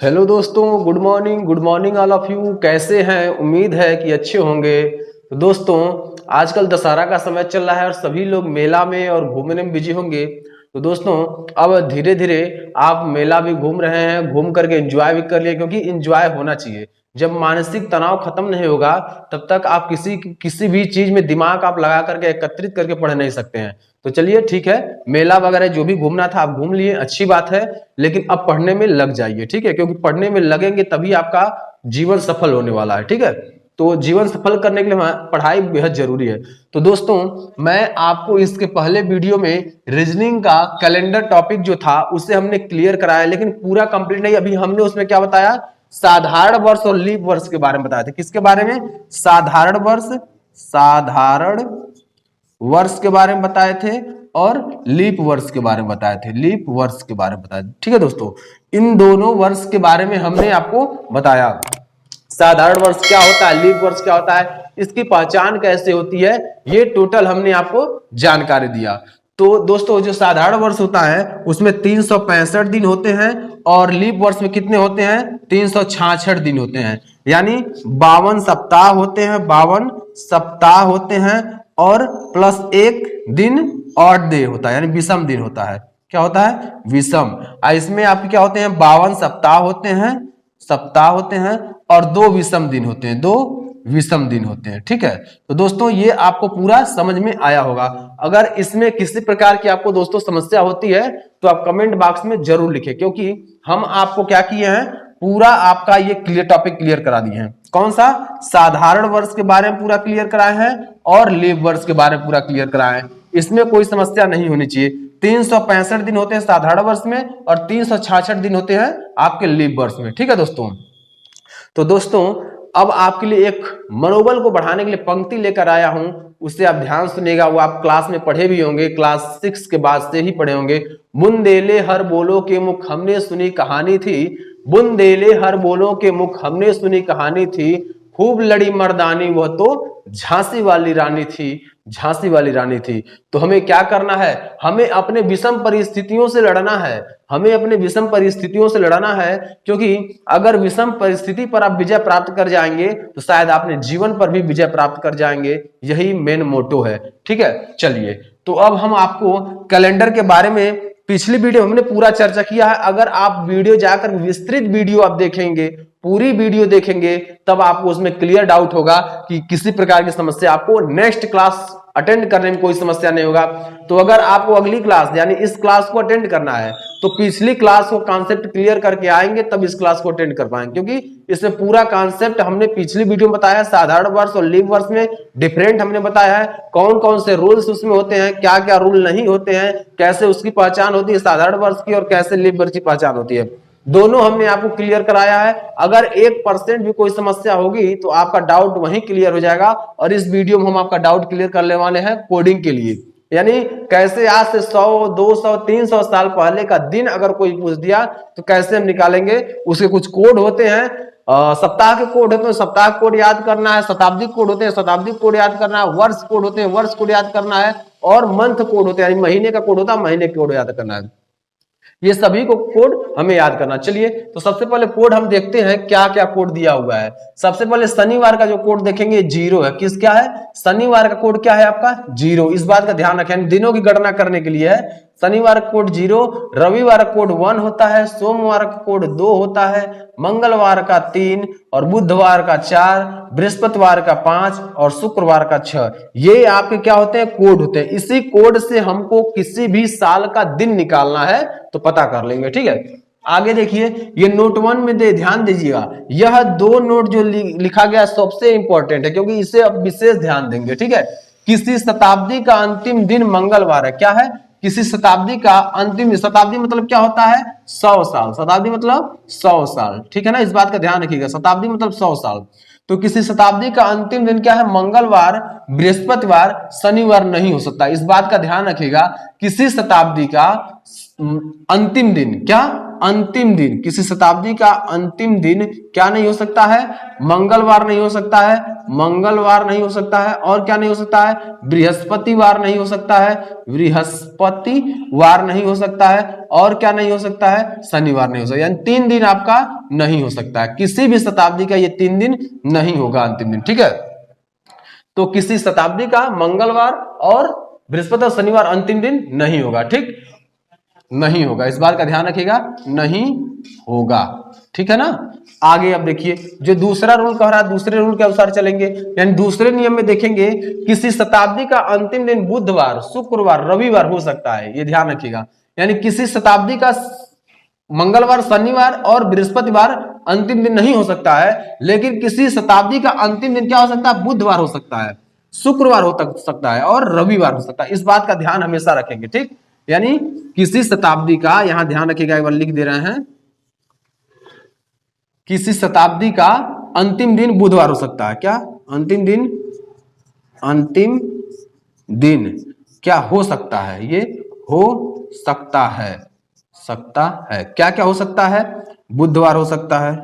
Hello दोस्तों, good morning all of you. कैसे हैं? उम्मीद है कि अच्छे होंगे। तो दोस्तों, आजकल दशहरा का समय चल रहा है और सभी लोग मेला में और घूमने में बिजी होंगे। तो दोस्तों, अब धीरे धीरे आप मेला भी घूम रहे हैं, घूम करके एंजॉय भी कर लिए, क्योंकि एंजॉय होना चाहिए। जब मानसिक तनाव खत्म नहीं होगा तब तक आप किसी भी चीज में दिमाग आप लगा करके एकत्रित करके पढ़ नहीं सकते हैं। तो चलिए ठीक है, मेला वगैरह जो भी घूमना था आप घूम लिए, अच्छी बात है। लेकिन अब पढ़ने में लग जाइए, ठीक है, क्योंकि पढ़ने में लगेंगे तभी आपका जीवन सफल होने वाला है। ठीक है, तो जीवन सफल करने के लिए पढ़ाई बेहद जरूरी है। तो दोस्तों, मैं आपको इसके पहले वीडियो में रीजनिंग का कैलेंडर टॉपिक जो था उसे हमने क्लियर कराया, लेकिन पूरा कंप्लीट नहीं। अभी हमने उसमें क्या बताया? साधारण वर्ष और लीप वर्ष के बारे में बताया था। किसके बारे में? साधारण वर्ष के बारे में बताए थे और लीप वर्ष के बारे में बताए थे। लीप वर्ष के बारे में बताया, ठीक है दोस्तों। इन दोनों वर्ष के बारे में हमने आपको बताया। साधारण वर्ष क्या होता है, लीप वर्ष क्या होता है, इसकी पहचान कैसे होती है, ये टोटल हमने आपको जानकारी दिया। तो दोस्तों, जो साधारण वर्ष होता है उसमें 365 दिन होते हैं और लीप वर्ष में कितने होते हैं? 366 दिन होते हैं, यानी 52 सप्ताह होते हैं। 52 सप्ताह होते हैं और प्लस एक दिन ऑड डे होता है, यानी विषम दिन होता है। क्या होता है? विषम। इसमें आपके क्या होते हैं? 52 सप्ताह होते हैं और 2 विषम दिन होते हैं। 2 विषम दिन होते हैं, ठीक है। तो दोस्तों, ये आपको पूरा समझ में आया होगा। अगर इसमें किसी प्रकार की आपको दोस्तों समस्या होती है तो आप कमेंट बॉक्स में जरूर लिखें, क्योंकि हम आपको क्या किए हैं, पूरा आपका ये टॉपिक क्लियर करा दिए हैं। कौन सा? साधारण वर्ष के बारे में पूरा क्लियर कराए हैं और लीप वर्ष के बारे में पूरा क्लियर कराए हैं। इसमें कोई समस्या नहीं होनी चाहिए। 365 दिन होते हैं साधारण वर्ष में और 366 दिन होते हैं आपके लीप वर्ष में, ठीक है दोस्तों। तो दोस्तों, अब आपके लिए एक मनोबल को बढ़ाने के लिए पंक्ति लेकर आया हूं, उससे आप ध्यान सुनिएगा। वो आप क्लास में पढ़े भी होंगे, क्लास 6 के बाद से ही पढ़े होंगे। बुंदेले हर बोलो के मुख हमने सुनी कहानी थी, बुंदेले हर बोलो के मुख हमने सुनी कहानी थी, खूब लड़ी मर्दानी वह तो झांसी वाली रानी थी, झांसी वाली रानी थी। तो हमें क्या करना है? हमें अपने विषम परिस्थितियों से लड़ना है। हमें अपने विषम परिस्थितियों से लड़ना है, क्योंकि अगर विषम परिस्थिति पर आप विजय प्राप्त कर जाएंगे तो शायद आपने जीवन पर भी विजय प्राप्त कर जाएंगे। यही मेन मोटो है, ठीक है। चलिए, तो अब हम आपको कैलेंडर के बारे में पिछली वीडियो हमने पूरा चर्चा किया है। अगर आप वीडियो जाकर विस्तृत वीडियो आप देखेंगे, पूरी वीडियो देखेंगे, तब आपको उसमें क्लियर डाउट होगा कि किसी प्रकार की समस्या आपको नेक्स्ट क्लास अटेंड करने में कोई समस्या नहीं होगा। तो अगर आपको अगली क्लास यानी इस क्लास को अटेंड करना है तो पिछली क्लास को कॉन्सेप्ट क्लियर करके आएंगे, तब इस क्लास को अटेंड कर पाएंगे, क्योंकि इसमें पूरा कॉन्सेप्ट हमने पिछली वीडियो में बताया। साधारण वर्ष और लीप वर्ष में डिफरेंट हमने बताया है, कौन कौन से रूल्स उसमें होते हैं, क्या क्या रूल नहीं होते हैं, कैसे उसकी पहचान होती है साधारण वर्ष की और कैसे लीप वर्ष की पहचान होती है। दोनों हमने आपको क्लियर कराया है। अगर 1% भी कोई समस्या होगी तो आपका डाउट वहीं क्लियर हो जाएगा। और इस वीडियो में हम आपका डाउट क्लियर करने वाले हैं कोडिंग के लिए, यानी कैसे आज से 100, 200, 300 साल पहले का दिन अगर कोई पूछ दिया तो कैसे हम निकालेंगे। उसके कुछ कोड होते हैं, सप्ताह के कोड होते हैं, सप्ताह कोड याद करना है। शताब्दी कोड होते हैं, शताब्दी कोड याद करना है। वर्ष कोड होते हैं, वर्ष कोड याद करना है। और मंथ कोड होते हैं, यानी महीने का कोड होता है, महीने कोड याद करना है। ये सभी को कोड हमें याद करना। चलिए, तो सबसे पहले कोड हम देखते हैं क्या क्या कोड दिया हुआ है। सबसे पहले शनिवार का जो कोड देखेंगे 0 है। किस क्या है? शनिवार का कोड क्या है आपका? 0। इस बात का ध्यान रखें, दिनों की गणना करने के लिए है। शनिवार का कोड 0, रविवार का कोड 1 होता है, सोमवार का कोड 2 होता है, मंगलवार का 3 और बुधवार का 4, बृहस्पतिवार का 5 और शुक्रवार का 6। ये आपके क्या होते हैं? कोड होते हैं। इसी कोड से हमको किसी भी साल का दिन निकालना है तो पता कर लेंगे, ठीक है। आगे देखिए, ये नोट 1 में ध्यान दीजिएगा। यह 2 नोट जो लिखा गया सबसे इंपॉर्टेंट है, क्योंकि इसे अब विशेष ध्यान देंगे, ठीक है। किसी शताब्दी का अंतिम दिन मंगलवार है। क्या है? किसी शताब्दी का अंतिम, शताब्दी मतलब क्या होता है? 100 साल। शताब्दी मतलब 100 साल, ठीक है ना। इस बात का ध्यान रखिएगा, शताब्दी मतलब 100 साल। तो किसी शताब्दी का अंतिम दिन क्या है? मंगलवार, बृहस्पतिवार, शनिवार नहीं हो सकता। इस बात का ध्यान रखिएगा, किसी शताब्दी का अंतिम दिन क्या? अंतिम दिन, किसी शताब्दी का अंतिम दिन क्या नहीं हो सकता है? मंगलवार नहीं हो सकता है, मंगलवार नहीं हो सकता है, और क्या नहीं हो सकता है? बृहस्पतिवार नहीं हो सकता है, बृहस्पतिवार नहीं हो सकता है, और क्या नहीं हो सकता है? शनिवार नहीं हो सकता। यानी 3 दिन आपका नहीं हो सकता है, किसी भी शताब्दी का ये 3 दिन नहीं होगा अंतिम दिन, ठीक है। तो किसी शताब्दी का मंगलवार और बृहस्पति और शनिवार अंतिम दिन नहीं होगा, ठीक, नहीं होगा, इस बात का ध्यान रखिएगा, नहीं होगा, ठीक है ना। आगे अब देखिए जो दूसरा रूल कह रहा है, दूसरे रूल के अनुसार चलेंगे, यानी दूसरे नियम में देखेंगे किसी शताब्दी का अंतिम दिन बुधवार, शुक्रवार, रविवार हो सकता है, ये ध्यान रखिएगा। यानी किसी शताब्दी का मंगलवार, शनिवार और बृहस्पतिवार अंतिम दिन नहीं हो सकता है, लेकिन किसी शताब्दी का अंतिम दिन क्या हो सकता है? बुधवार हो सकता है, शुक्रवार हो सकता है और रविवार हो सकता है। इस बात का ध्यान हमेशा रखेंगे, ठीक। यानी किसी शताब्दी का, यहां ध्यान रखिएगा, एक बार लिख दे रहे हैं, किसी शताब्दी का अंतिम दिन बुधवार हो सकता है। क्या अंतिम दिन? अंतिम दिन क्या हो सकता है? ये हो सकता है, सकता है, क्या क्या हो सकता है? बुधवार हो सकता है,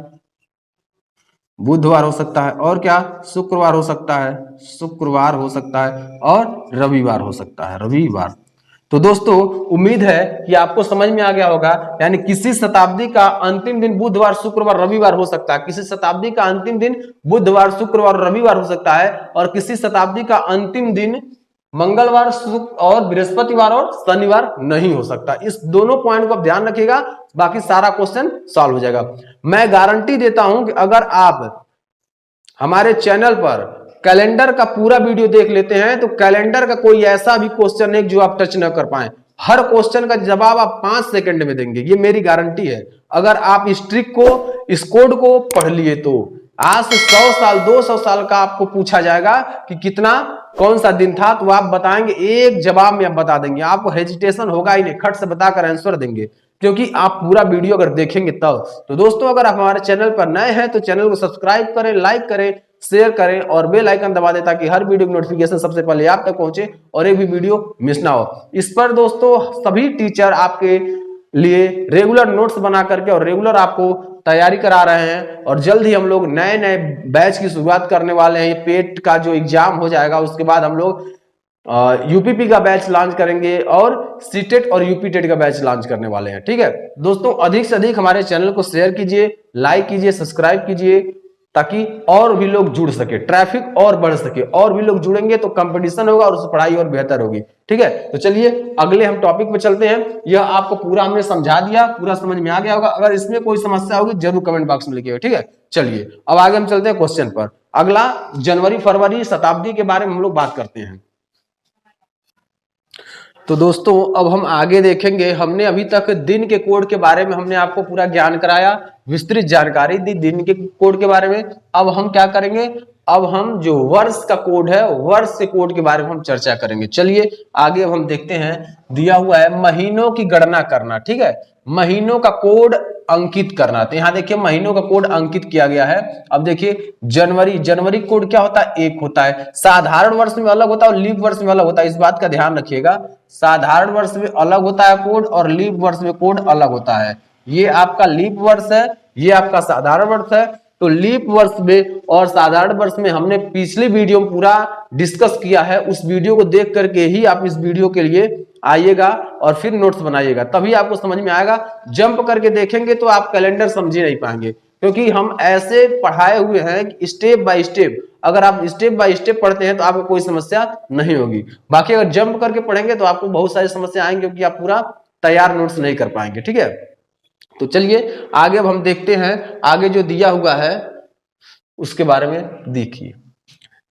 बुधवार हो सकता है, और क्या? शुक्रवार हो सकता है, शुक्रवार हो सकता है, और रविवार हो सकता है, रविवार। तो दोस्तों उम्मीद है कि आपको समझ में आ गया होगा। यानी किसी शताब्दी का अंतिम दिन बुधवार, शुक्रवार, रविवार हो सकता है, किसी शताब्दी का अंतिम दिन बुधवार, शुक्रवार, रविवार हो सकता है, और किसी शताब्दी का अंतिम दिन मंगलवार, शुक्र और बृहस्पतिवार और शनिवार नहीं हो सकता। इस दोनों पॉइंट को आप ध्यान रखिएगा, बाकी सारा क्वेश्चन सॉल्व हो जाएगा। मैं गारंटी देता हूं कि अगर आप हमारे चैनल पर कैलेंडर का पूरा वीडियो देख लेते हैं तो कैलेंडर का कोई ऐसा भी क्वेश्चन नहीं जो आप टच न कर पाए। हर क्वेश्चन का जवाब आप 5 सेकंड में देंगे, ये मेरी गारंटी है। अगर आप इस ट्रिक को, इस कोड को पढ़ लिए तो आज से 100 साल, 200 साल का आपको पूछा जाएगा कि कितना, कौन सा दिन था, तो आप बताएंगे, एक जवाब में आप बता देंगे, आपको हेजिटेशन होगा ही नहीं, खट से बताकर आंसर देंगे, क्योंकि आप पूरा वीडियो अगर देखेंगे तब। तो दोस्तों अगर आप हमारे चैनल पर नए हैं तो चैनल को सब्सक्राइब करें, लाइक करें, शेयर करें और बेल आइकन दबा दें ताकि हर वीडियो की नोटिफिकेशन सबसे पहले आप तक पहुंचे और एक भी वीडियो मिस ना हो। इस पर दोस्तों सभी टीचर आपके लिए रेगुलर नोट्स बना करके और रेगुलर आपको तैयारी करा रहे हैं, और जल्द ही हम लोग नए नए बैच की शुरुआत करने वाले हैं। पेट का जो एग्जाम हो जाएगा उसके बाद हम लोग यूपीपी का बैच लॉन्च करेंगे और सीटेट और यूपी टेट का बैच लॉन्च करने वाले हैं, ठीक है दोस्तों। अधिक से अधिक हमारे चैनल को शेयर कीजिए, लाइक कीजिए, सब्सक्राइब कीजिए, ताकि और भी लोग जुड़ सके, ट्रैफिक और बढ़ सके, और भी लोग जुड़ेंगे तो कंपटीशन होगा और उससे पढ़ाई और बेहतर होगी, ठीक है। तो चलिए अगले हम टॉपिक पे चलते हैं। यह आपको पूरा हमने समझा दिया, पूरा समझ में आ गया होगा। अगर इसमें कोई समस्या होगी जरूर कमेंट बॉक्स में लिखिएगा, ठीक है। चलिए अब आगे हम चलते हैं क्वेश्चन पर। अगला जनवरी फरवरी शताब्दी के बारे में हम लोग बात करते हैं। तो दोस्तों अब हम आगे देखेंगे। हमने अभी तक दिन के कोड के बारे में हमने आपको पूरा ज्ञान कराया, विस्तृत जानकारी दी दिन के कोड के बारे में। अब हम क्या करेंगे, अब हम जो वर्ष का कोड है, वर्ष के कोड के बारे में हम चर्चा करेंगे। चलिए आगे अब हम देखते हैं। दिया हुआ है महीनों की गणना करना, ठीक है, महीनों का कोड अंकित करना। तो यहाँ देखिए महीनों का कोड अंकित किया गया है। अब देखिए जनवरी, जनवरी कोड क्या होता है? 1 होता है। साधारण वर्ष में अलग होता है और लीप वर्ष में अलग होता है, इस बात का ध्यान रखिएगा। साधारण वर्ष में अलग होता है कोड और लीप वर्ष में कोड अलग होता है। ये आपका लीप वर्ष है, ये आपका साधारण वर्ष है। तो लीप वर्ष में और साधारण वर्ष में हमने पिछली वीडियो में पूरा डिस्कस किया है। उस वीडियो को देख करके ही आप इस वीडियो के लिए आइएगा और फिर नोट्स बनाइएगा, तभी आपको समझ में आएगा। जंप करके देखेंगे तो आप कैलेंडर समझ ही नहीं पाएंगे, क्योंकि हम ऐसे पढ़ाए हुए हैं कि स्टेप बाय स्टेप, अगर आप स्टेप बाय स्टेप पढ़ते हैं तो आपको कोई समस्या नहीं होगी। बाकी अगर जंप करके पढ़ेंगे तो आपको बहुत सारी समस्या आएंगी, क्योंकि आप पूरा तैयार नोट्स नहीं कर पाएंगे, ठीक है। तो चलिए आगे अब हम देखते हैं। आगे जो दिया हुआ है उसके बारे में देखिए।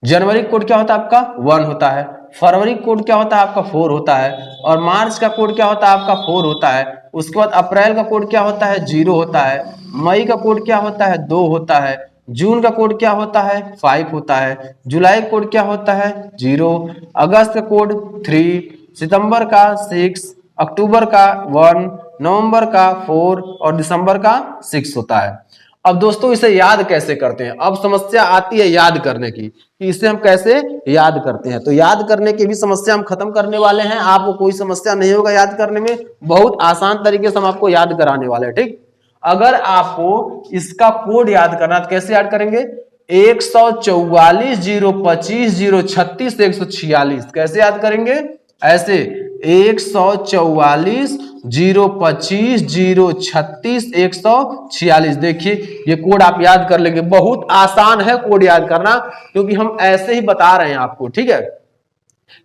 जनवरी कोड क्या होता है आपका? 1 होता है। फरवरी कोड क्या होता है आपका? 4 होता है। और मार्च का कोड क्या होता है आपका? 4 होता है। उसके बाद अप्रैल का कोड क्या होता है? 0 होता है। मई का कोड क्या होता है? 2 होता है। जून का कोड क्या होता है? 5 होता है। जुलाई का कोड क्या होता है? 0। अगस्त का कोड 3। सितंबर का 6। अक्टूबर का 1। नवंबर का 4 और दिसंबर का 6 होता है। अब दोस्तों इसे याद कैसे करते हैं? अब समस्या आती है याद करने की कि इसे हम कैसे याद करते हैं। तो याद करने की भी समस्या हम खत्म करने वाले हैं। आपको कोई समस्या नहीं होगा याद करने में, बहुत आसान तरीके से हम आपको याद कराने वाले हैं। ठीक, अगर आपको इसका कोड याद करना तो कैसे याद करेंगे? 144 025 036 146 कैसे याद करेंगे? ऐसे 144 025 036 146। देखिए ये कोड आप याद कर लेंगे, बहुत आसान है कोड याद करना, क्योंकि हम ऐसे ही बता रहे हैं आपको। ठीक है,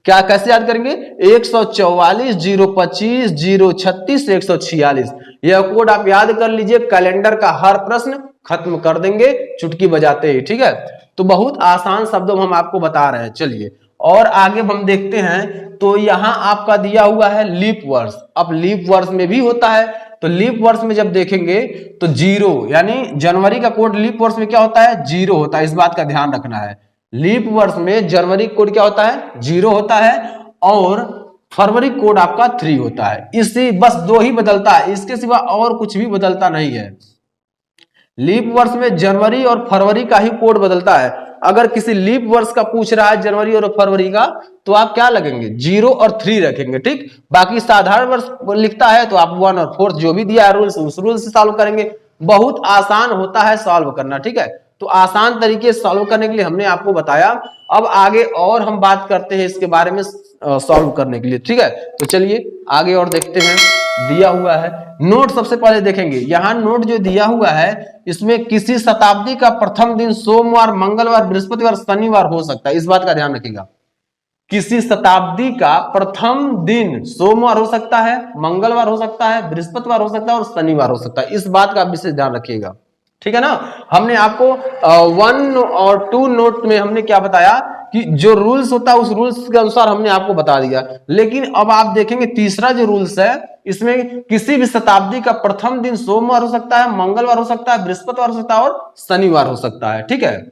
क्या कैसे याद करेंगे? 144 025 036 146। यह कोड आप याद कर लीजिए, कैलेंडर का हर प्रश्न खत्म कर देंगे चुटकी बजाते ही। ठीक है, तो बहुत आसान शब्दों में हम आपको बता रहे हैं। चलिए और आगे हम देखते हैं। तो यहां आपका दिया हुआ है लीप वर्ष। अब लीप वर्ष में भी होता है, तो लीप वर्ष में जब देखेंगे तो जीरो, यानी जनवरी का कोड लीप वर्ष में क्या होता है? जीरो होता है। इस बात का ध्यान रखना है, लीप वर्ष में जनवरी कोड क्या होता है? जीरो होता है, और फरवरी कोड आपका 3 होता है। इसी बस दो ही बदलता है, इसके सिवा और कुछ भी बदलता नहीं है। लीप वर्ष में जनवरी और फरवरी का ही कोड बदलता है। अगर किसी लीप वर्ष का पूछ रहा है जनवरी और फरवरी का, तो आप क्या लगेंगे? 0 और 3 रखेंगे। ठीक, बाकी साधारण वर्ष लिखता है तो आप 1 और 4 जो भी दिया है रूल्स, उस रूल से सॉल्व करेंगे। बहुत आसान होता है सॉल्व करना। ठीक है, तो आसान तरीके से सॉल्व करने के लिए हमने आपको बताया। अब आगे और हम बात करते हैं इसके बारे में सॉल्व करने के लिए। ठीक है, तो चलिए आगे और देखते हैं। दिया हुआ है नोट, सबसे पहले देखेंगे यहां नोट जो दिया हुआ है, इसमें किसी शताब्दी का प्रथम दिन सोमवार, मंगलवार, बृहस्पतिवार, शनिवार हो सकता है। इस बात का ध्यान रखिएगा, किसी शताब्दी का प्रथम दिन सोमवार हो सकता है, मंगलवार हो सकता है, बृहस्पतिवार हो सकता है और शनिवार हो सकता है। इस बात का विशेष ध्यान रखिएगा। ठीक है ना, हमने आपको 1 और 2 नोट में हमने क्या बताया कि जो रूल्स होता है उस रूल्स के अनुसार हमने आपको बता दिया। लेकिन अब आप देखेंगे तीसरा जो रूल्स है, इसमें किसी भी शताब्दी का प्रथम दिन सोमवार हो सकता है, मंगलवार हो सकता है, बृहस्पतिवार हो सकता है और शनिवार हो सकता है। ठीक है,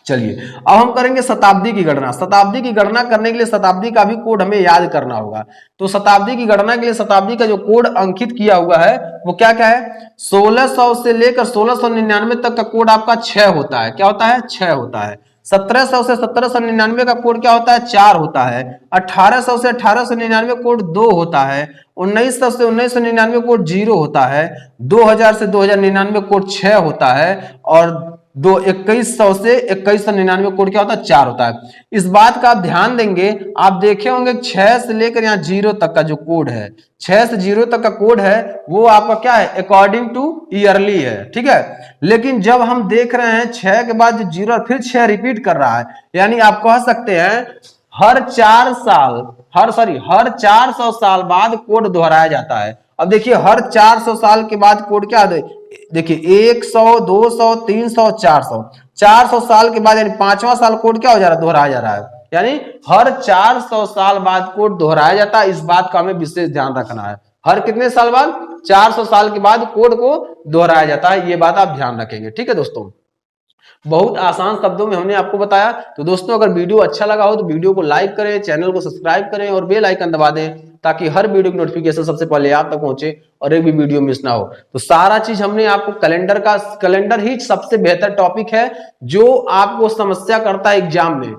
चलिए अब हम करेंगे शताब्दी की गणना। शताब्दी की गणना करने के लिए शताब्दी का भी कोड हमें याद करना होगा। तो शताब्दी की गणना के लिए शताब्दी का जो कोड अंकित किया हुआ है वो क्या क्या है? 1600 से लेकर 1699 तक का कोड आपका 6 होता है। क्या होता है? 6 होता है। 1700 से 1799 का कोड क्या होता है? 4 होता है। 1800 से 1899 कोड 2 होता है। 1900 से 1999 कोड 0 होता है। 2000 से 2099 कोड 6 होता है। और 2100 से 2199 कोड क्या होता है? 4 होता है। इस बात का आप ध्यान देंगे, आप देखे होंगे 6 से लेकर यहाँ 0 तक का जो कोड है, 6 से 0 तक का कोड है वो आपका क्या है? अकॉर्डिंग टू ईयरली है। ठीक है, लेकिन जब हम देख रहे हैं 6 के बाद जो 0 फिर 6 रिपीट कर रहा है, यानी आप कह सकते हैं हर 400 साल बाद कोड दोहराया जाता है। अब देखिए हर 400 साल के बाद कोड क्या है? देखिए 100, 200, 300, 400 साल के बाद यानी 5वां साल कोड क्या हो जा रहा है? दोहराया जा रहा है। यानी हर 400 साल बाद कोड दोहराया जाता है। इस बात का हमें विशेष ध्यान रखना है। हर कितने साल बाद? 400 साल के बाद कोड को दोहराया जाता है। ये बात आप ध्यान रखेंगे। ठीक है दोस्तों, बहुत आसान शब्दों में हमने आपको बताया। तो दोस्तों अगर वीडियो अच्छा लगा हो तो वीडियो को लाइक करें, चैनल को सब्सक्राइब करें और बेल आइकन दबा दें, ताकि हर वीडियो की नोटिफिकेशन सबसे पहले आप तक पहुंचे और एक भी वीडियो मिस ना हो। तो सारा चीज हमने आपको कैलेंडर ही सबसे बेहतर टॉपिक है जो आपको समस्या करता है एग्जाम में।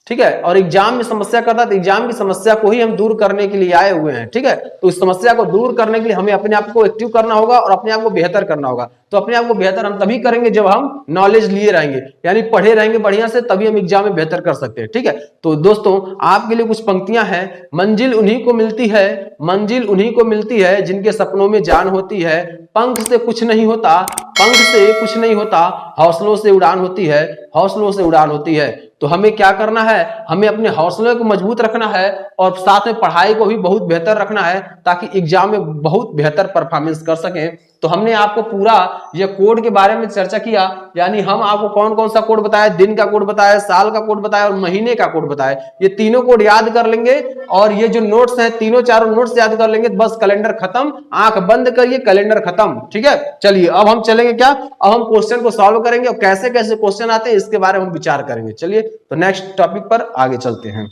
ठीक है, और एग्जाम में समस्या करता है तो एग्जाम की समस्या को ही हम दूर करने के लिए आए हुए हैं। ठीक है, तो इस समस्या को दूर करने के लिए हमें अपने आप को एक्टिव करना होगा और अपने आप को बेहतर करना होगा। तो अपने आप को बेहतर हम तभी करेंगे जब हम नॉलेज लिए रहेंगे, यानी पढ़े रहेंगे बढ़िया से, तभी हम एग्जाम में बेहतर कर सकते हैं। ठीक है, तो दोस्तों आपके लिए कुछ पंक्तियां हैं। मंजिल उन्हीं को मिलती है, मंजिल उन्हीं को मिलती है जिनके सपनों में जान होती है। पंख से कुछ नहीं होता, पंख से कुछ नहीं होता, हौसलों से उड़ान होती है, हौसलों से उड़ान होती है। तो हमें क्या करना है? हमें अपने हौसले को मजबूत रखना है और साथ में पढ़ाई को भी बहुत बेहतर रखना है, ताकि एग्जाम में बहुत बेहतर परफॉर्मेंस कर सकें। तो हमने आपको पूरा ये कोड के बारे में चर्चा किया, यानी हम आपको कौन कौन सा कोड बताया, दिन का कोड बताया, साल का कोड बताया और महीने का कोड बताया। ये तीनों कोड याद कर लेंगे और ये जो नोट्स हैं तीनों चारों नोट्स याद कर लेंगे, बस कैलेंडर खत्म। आंख बंद करिए, कैलेंडर खत्म। ठीक है, चलिए अब हम चलेंगे क्या? अब हम क्वेश्चन को सॉल्व करेंगे और कैसे कैसे क्वेश्चन आते हैं इसके बारे में हम विचार करेंगे। चलिए तो नेक्स्ट टॉपिक पर आगे चलते हैं।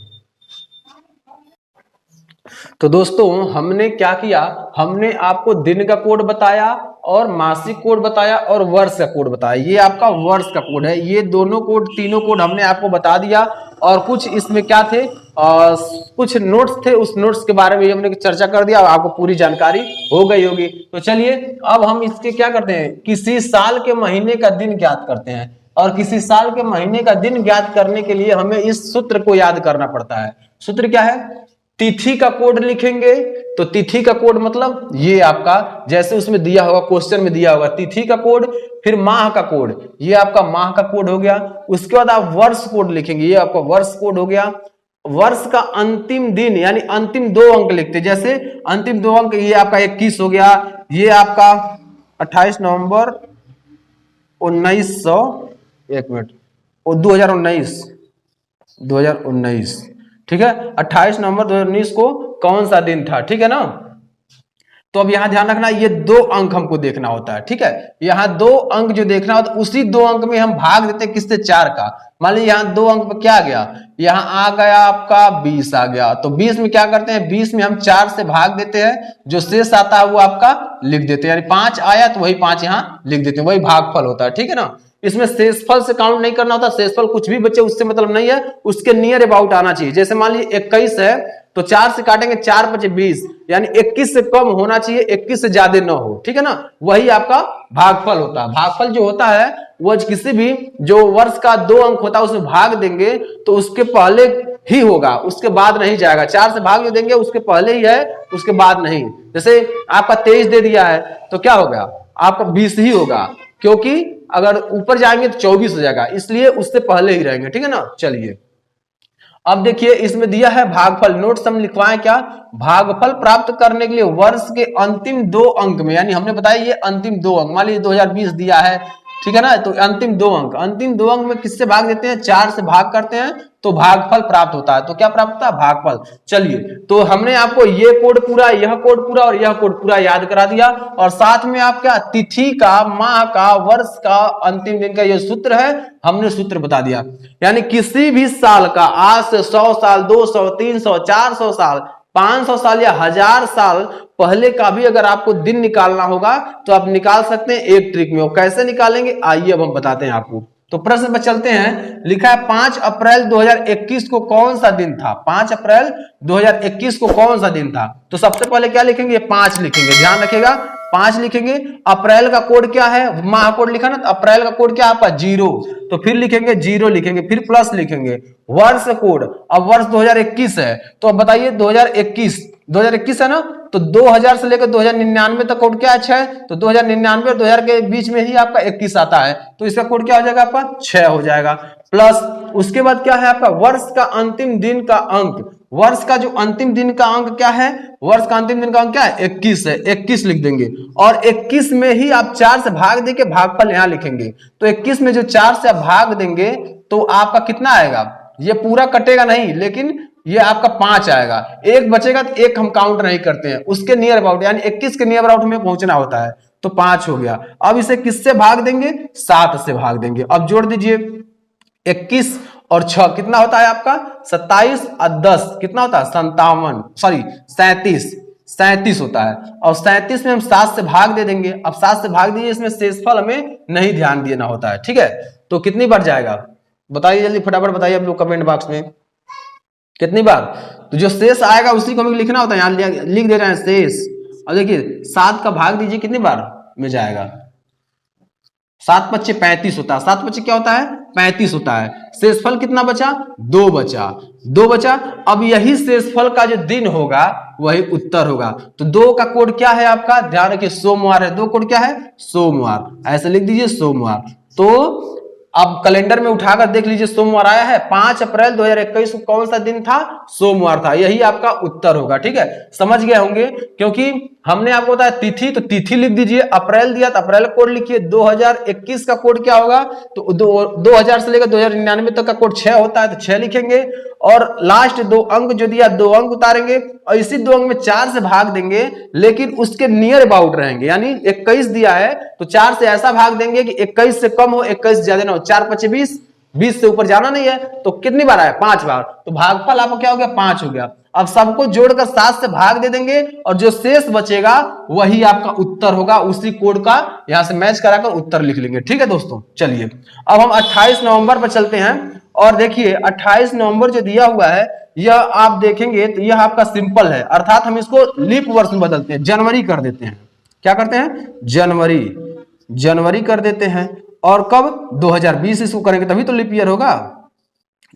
तो दोस्तों हमने क्या किया? हमने आपको दिन का कोड बताया और मासिक कोड बताया और वर्ष का कोड बताया। ये आपका वर्ष का कोड है। ये दोनों कोड, तीनों कोड हमने आपको बता दिया। और कुछ इसमें क्या थे, कुछ नोट्स थे, उस नोट्स के बारे में हमने चर्चा कर दिया, आपको पूरी जानकारी हो गई होगी। तो चलिए अब हम इसके क्या करते हैं, किसी साल के महीने का दिन ज्ञात करते हैं। और किसी साल के महीने का दिन ज्ञात करने के लिए हमें इस सूत्र को याद करना पड़ता है। सूत्र क्या है, तिथि का कोड लिखेंगे। तो तिथि का कोड मतलब ये आपका, जैसे उसमें दिया होगा, क्वेश्चन में दिया होगा तिथि का कोड, फिर माह का कोड, ये आपका माह का कोड हो गया। उसके बाद आप वर्ष कोड लिखेंगे, ये आपका वर्ष कोड हो गया। वर्ष का अंतिम दिन यानी अंतिम 2 अंक लिखते, जैसे अंतिम 2 अंक ये आपका 21 हो गया, ये आपका 28 नवंबर 1900, एक मिनट, 2019, ठीक है, 28 नवंबर 2019 को कौन सा दिन था, ठीक है ना। तो अब यहां ध्यान रखना, ये 2 अंक हमको देखना होता है, ठीक है। यहां 2 अंक जो देखना होता है, उसी 2 अंक में हम भाग देते हैं किससे, 4 का। मान लीजिए यहां 2 अंक पे क्या आ गया, यहां आ गया आपका 20 आ गया। तो 20 में क्या करते हैं, 20 में हम 4 से भाग देते हैं, जो शेष आता है वो आपका लिख देते हैं। यानी 5 आया तो वही 5 यहां लिख देते हैं, वही भागफल होता है, ठीक है ना। इसमें शेषफल से काउंट नहीं करना होता, शेषफल कुछ भी बचे उससे मतलब नहीं है, उसके नियर अबाउट आना चाहिए। जैसे मान लीजिए 21 है तो 4 से काटेंगे, 4 बचे 20, यानी 21 से कम होना चाहिए, 21 से ज्यादा न हो, ठीक है ना। वही आपका भागफल होता है। भागफल जो होता है वो किसी भी जो वर्ष का 2 अंक होता है उसमें भाग देंगे तो उसके पहले ही होगा, उसके बाद नहीं जाएगा। 4 से भाग जो देंगे उसके पहले ही है, उसके बाद नहीं। जैसे आपका 23 दे दिया है तो क्या होगा, आपका 20 ही होगा, क्योंकि अगर ऊपर जाएंगे तो 24 हो जाएगा, इसलिए उससे पहले ही रहेंगे, ठीक है ना। चलिए अब देखिए इसमें दिया है भागफल, नोट्स हम लिखवाएं क्या, भागफल प्राप्त करने के लिए वर्ष के अंतिम 2 अंक में, यानी हमने बताया ये अंतिम 2 अंक, मान लीजिए 2020 दिया है, ठीक है ना। तो अंतिम 2 अंक, अंतिम 2 अंक में किससे भाग देते हैं, 4 से भाग करते हैं तो भागफल प्राप्त होता है। तो क्या प्राप्त होता है, भागफल। चलिए तो हमने आपको ये कोड पूरा, यह कोड पूरा और यह कोड पूरा याद करा दिया, और साथ में आप क्या, तिथि का, माह का, वर्ष का, अंतिम दिन का ये सूत्र है, हमने सूत्र बता दिया। यानी किसी भी साल का, आज से 100 साल, 200, 300, 400 साल, 500 साल या 1000 साल पहले का भी अगर आपको दिन निकालना होगा तो आप निकाल सकते हैं एक ट्रिक में। वो कैसे निकालेंगे आइए अब हम बताते हैं आपको। तो प्रश्न पर चलते हैं। लिखा है 5 अप्रैल 2021 को कौन सा दिन था, 5 अप्रैल 2021 को कौन सा दिन था। तो सबसे पहले क्या लिखेंगे, 5 लिखेंगे, ध्यान रखिएगा 5 लिखेंगे। अप्रैल का कोड क्या है, माह कोड लिखा ना, तो अप्रैल का कोड क्या आपका 0, तो फिर लिखेंगे 0 लिखेंगे, फिर प्लस लिखेंगे। वर्ष कोड, अब वर्ष 2021 है, तो अब बताइए 2021 है ना, तो 2000 से लेकर 2099 तक कोड क्या है, 6, तो 2099 और 2000 के बीच में ही आपका 21 आता है, तो इसका कोड क्या हो जाएगा आपका 6 हो जाएगा। प्लस उसके बाद क्या है आपका वर्ष का अंतिम दिन का अंक, वर्ष का जो अंतिम दिन का अंक क्या है, वर्ष का अंतिम दिन का अंक क्या है 21 है, 21 लिख देंगे। और 21 में ही आप 4 से भाग देके भागफल यहां लिखेंगे, तो 21 में जो 4 से आप भाग देंगे तो आपका कितना आएगा, ये पूरा कटेगा नहीं लेकिन ये आपका 5 आएगा, एक बचेगा तो एक हम काउंट नहीं करते हैं, उसके नियर अबाउट यानी 21 के नियर अबाउट में पहुंचना होता है, तो 5 हो गया। अब इसे किससे भाग देंगे, 7 से भाग देंगे। अब जोड़ दीजिए 21 और 6 कितना होता है आपका 27 और 10 कितना होता है 37 होता है। और 37 में हम 7 से भाग दे देंगे। अब 7 से भाग दीजिए, इसमें शेषफल हमें नहीं ध्यान देना होता है, ठीक है। तो कितनी बार जाएगा बताइए, जल्दी फटाफट बताइए आप लोग कमेंट बॉक्स में कितनी बार। तो जो शेष आएगा उसी को हमें लिखना होता है, यहां लिख दे रहे हैं शेष। और देखिए 7 का भाग दीजिए कितनी बार में जाएगा, 7 बच्चे 35 होता है, 7 बच्चे क्या होता है 35 होता है। शेषफल कितना बचा 2 बचा। अब यही शेषफल का जो दिन होगा वही उत्तर होगा। तो 2 का कोड क्या है आपका, ध्यान रखिए सोमवार है, 2 कोड क्या है सोमवार, ऐसे लिख दीजिए सोमवार। तो अब कैलेंडर में उठाकर देख लीजिए सोमवार आया है, 5 अप्रैल 2021 को कौन सा दिन था, सोमवार था, यही आपका उत्तर होगा, ठीक है। समझ गए होंगे, क्योंकि हमने आपको बताया तिथि, तो तिथि लिख दीजिए, अप्रैल दिया तो अप्रैल कोड लिखिए, 2021 का कोड क्या होगा, तो 2000 से लेकर 2099 तक का कोड 6 होता है, तो 6 लिखेंगे। और लास्ट 2 अंक जो दिया 2 अंक उतारेंगे और इसी 2 अंक में 4 से भाग देंगे, लेकिन उसके नियर अबाउट रहेंगे। यानी 21 दिया है तो 4 से ऐसा भाग देंगे कि 21 से कम हो 21 ज्यादा ना हो, 4 25 20 से ऊपर जाना नहीं है, तो कितनी बार आया 5 बार, तो भागफल आपका क्या हो गया 5 हो गया। अब सबको जोड़कर 7 से भाग दे देंगे और जो शेष बचेगा वही आपका उत्तर होगा, उसी कोड का यहां से मैच कराकर उत्तर लिख लेंगे। ठीक है दोस्तों, चलिए अब हम 28 नवंबर पर चलते हैं और देखिए 28 नवंबर जो दिया हुआ है यह आप देखेंगे तो यह आपका सिंपल है, अर्थात हम इसको लीप वर्ष में बदलते हैं, जनवरी कर देते हैं। क्या करते हैं? जनवरी कर देते हैं। और कब? 2020 इसको करेंगे तभी तो लीप ईयर होगा,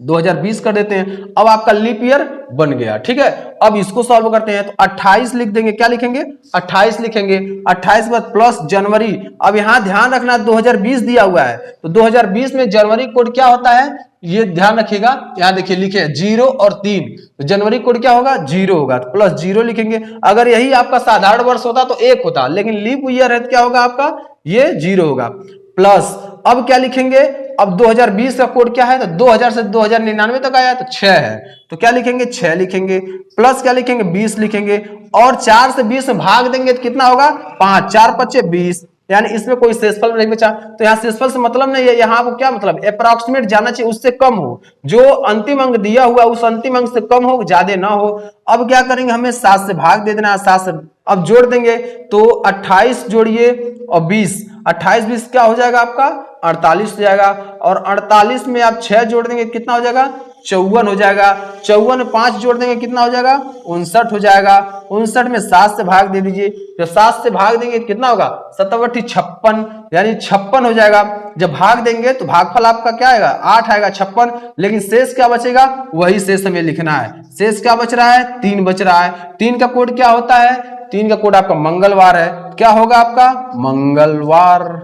2020 कर देते हैं। अब आपका लीप ईयर बन गया। ठीक है, अब इसको सॉल्व करते हैं तो 28 लिख देंगे। क्या लिखेंगे? 28 लिखेंगे। 28 के बाद प्लस जनवरी। अब यहां ध्यान रखना 2020 दिया हुआ है तो 2020 में जनवरी कोड क्या होता है ये ध्यान रखिएगा। यहां देखिए लिखे 0 और 3 तो जनवरी कोड क्या होगा? 0 होगा तो प्लस 0 लिखेंगे। अगर यही आपका साधारण वर्ष होता तो 1 होता, लेकिन लीप ईयर है तो क्या होगा आपका? ये 0 होगा। प्लस अब क्या लिखेंगे? अब 2020 का कोड क्या है? तो 2000 से 2099 तक आया तो 6 है तो क्या लिखेंगे? 6 लिखेंगे। प्लस क्या लिखेंगे? 20 लिखेंगे और 4 से 20 में भाग देंगे तो कितना होगा? 5, 4 5 20, यानी इसमें कोई शेषफल नहीं बचा। तो यहाँ शेषफल से मतलब नहीं है, यहाँ को क्या मतलब अप्रोक्सीमेट जाना चाहिए, उससे कम हो, जो अंतिम अंक दिया हुआ उस अंतिम अंक से कम हो, ज्यादा ना हो। अब क्या करेंगे? हमें 7 से भाग दे देना है, 7 से अब जोड़ देंगे तो 28 जोड़िए और 20, 28 20 क्या हो जाएगा आपका? 48 हो जाएगा। और 48 में आप 6 जोड़ देंगे कितना हो जाएगा? 54 हो जाएगा। 54 में 5 जोड़ देंगे कितना हो जाएगा? 59 हो जाएगा। 59 में 7 से भाग दे दीजिए, जब 7 से भाग देंगे तो कितना होगा? 7 × 8 = 56, यानी 56 हो जाएगा। जब भाग देंगे तो भागफल आपका क्या आएगा? 8 आएगा, 56। लेकिन शेष क्या बचेगा? वही शेष हमें लिखना है। शेष क्या बच रहा है? 3 बच रहा है। 3 का कोड क्या होता है? 3 का कोड आपका मंगलवार है। क्या होगा आपका? मंगलवार।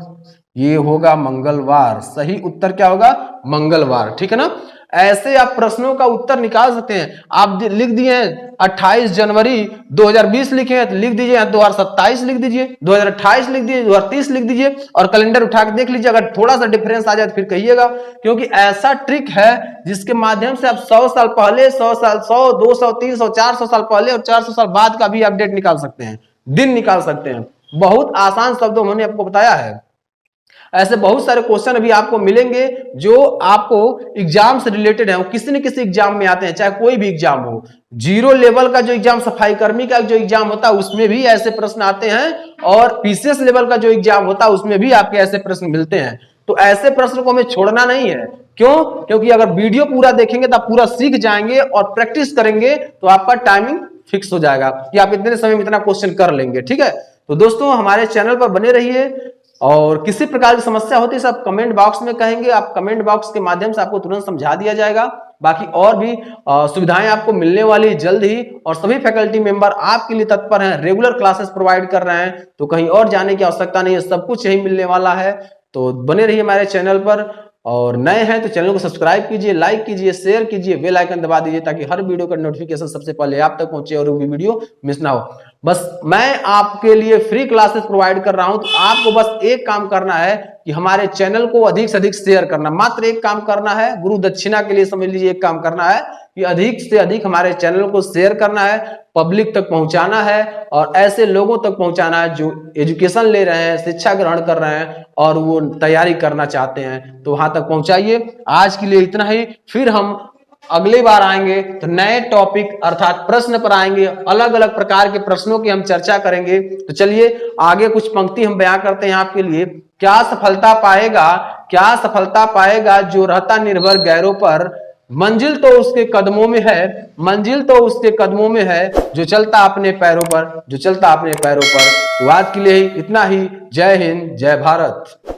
ये होगा मंगलवार। सही उत्तर क्या होगा? मंगलवार। ठीक है ना? ऐसे आप प्रश्नों का उत्तर निकाल सकते हैं। आप लिख दिए 28 जनवरी 2020 लिखे हैं तो लिख दीजिए 2027 लिख दीजिए, 2028 लिख दीजिए, 2030 लिख दीजिए और कैलेंडर उठा के देख लीजिए। अगर थोड़ा सा डिफरेंस आ जाए तो फिर कहिएगा, क्योंकि ऐसा ट्रिक है जिसके माध्यम से आप 100 साल पहले, 100 साल, 100, 200, 300, 400 साल पहले और 400 साल बाद का भी अपडेट निकाल सकते हैं, दिन निकाल सकते हैं। बहुत आसान शब्दों में मैंने आपको बताया है। ऐसे बहुत सारे क्वेश्चन अभी आपको मिलेंगे जो आपको एग्जाम से रिलेटेड है, वो किसी न किसी एग्जाम में आते हैं, चाहे कोई भी एग्जाम हो। 0 लेवल का जो एग्जाम, सफाई कर्मी का जो एग्जाम होता है उसमें भी ऐसे प्रश्न आते हैं, और पीसीएस लेवल का जो एग्जाम होता है उसमें भी आपके ऐसे प्रश्न मिलते हैं। तो ऐसे प्रश्न को हमें छोड़ना नहीं है। क्यों? क्योंकि अगर वीडियो पूरा देखेंगे तो आप पूरा सीख जाएंगे और प्रैक्टिस करेंगे तो आपका टाइमिंग फिक्स हो जाएगा कि आप इतने समय में इतना क्वेश्चन कर लेंगे। ठीक है, तो दोस्तों हमारे चैनल पर बने रहिए, और किसी प्रकार की समस्या होती है सब कमेंट बॉक्स में कहेंगे, आप कमेंट बॉक्स के माध्यम से आपको तुरंत समझा दिया जाएगा। बाकी और भी सुविधाएं आपको मिलने वाली जल्द ही, और सभी फैकल्टी मेंबर आपके लिए तत्पर हैं, रेगुलर क्लासेस प्रोवाइड कर रहे हैं, तो कहीं और जाने की आवश्यकता नहीं है, सब कुछ यही मिलने वाला है। तो बने रहिए हमारे चैनल पर, और नए हैं तो चैनल को सब्सक्राइब कीजिए, लाइक कीजिए, शेयर कीजिए, बेल आइकन दबा दीजिए ताकि हर वीडियो का नोटिफिकेशन सबसे पहले आप तक पहुंचे और वो भी वीडियो मिस ना हो। बस मैं आपके लिए फ्री क्लासेस प्रोवाइड कर रहा हूं, तो आपको बस एक काम करना है कि हमारे चैनल को अधिक से अधिक शेयर करना, मात्र एक काम करना है। गुरु दक्षिणा के लिए समझ लीजिए एक काम करना है कि अधिक से अधिक हमारे चैनल को शेयर करना है, पब्लिक तक पहुंचाना है, और ऐसे लोगों तक पहुंचाना है जो एजुकेशन ले रहे हैं, शिक्षा ग्रहण कर रहे हैं और वो तैयारी करना चाहते हैं, तो वहां तक पहुंचाइए। आज के लिए इतना ही, फिर हम अगली बार आएंगे तो नए टॉपिक अर्थात प्रश्न पर आएंगे, अलग अलग प्रकार के प्रश्नों की हम चर्चा करेंगे। तो चलिए आगे कुछ पंक्ति हम बयां करते हैं आपके लिए। क्या सफलता पाएगा जो रहता निर्भर गैरों पर, मंजिल तो उसके कदमों में है, मंजिल तो उसके कदमों में है, जो चलता अपने पैरों पर, जो चलता अपने पैरों पर। तो आज के लिए इतना ही। जय हिंद, जय भारत।